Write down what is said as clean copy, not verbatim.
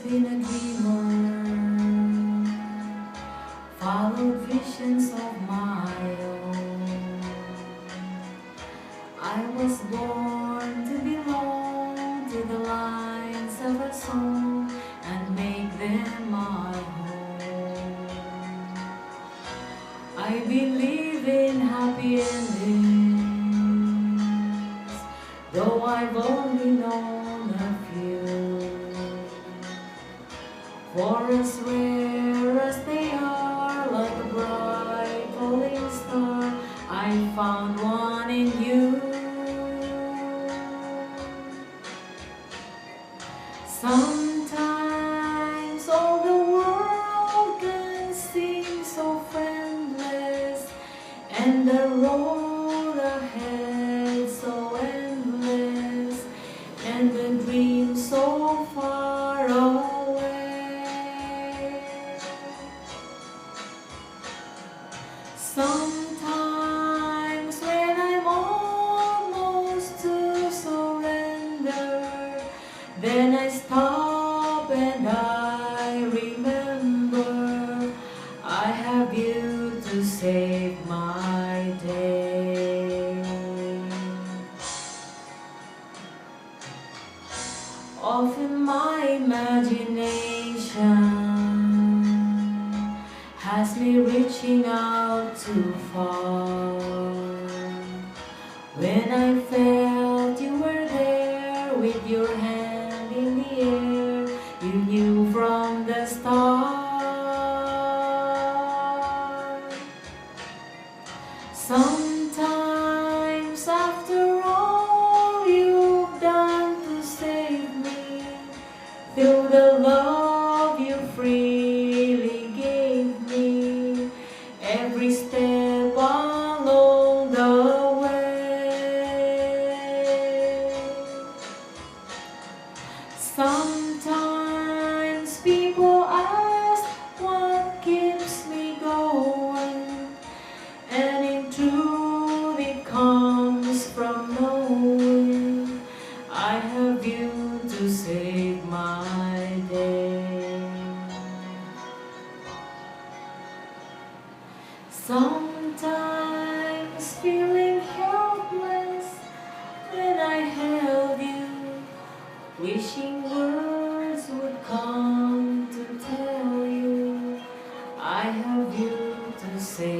been a dreamer, followed visions of my own. I was born to belong to the lines of a song and make them my home. I believe in happy endings, though I've only known a few. For as rare as they are, like a bright falling star, I found one in you. Sometimes all the world can seem so friendless, and the road ahead so endless, and the dream so far away. Sometimes when I'm almost to surrender, then I stop and I remember I have you to save my day. Often my imagination has me reaching out too far. When I felt you were there with your hand in the air, you knew from the start. Sometimes after all you've done to save me, through the love you freely gave me, every step along the way. Sometimes people ask what keeps me going, and in truth it comes from knowing I have you to save my day. Sometimes feeling helpless when I held you, wishing words would come to tell you I have you to save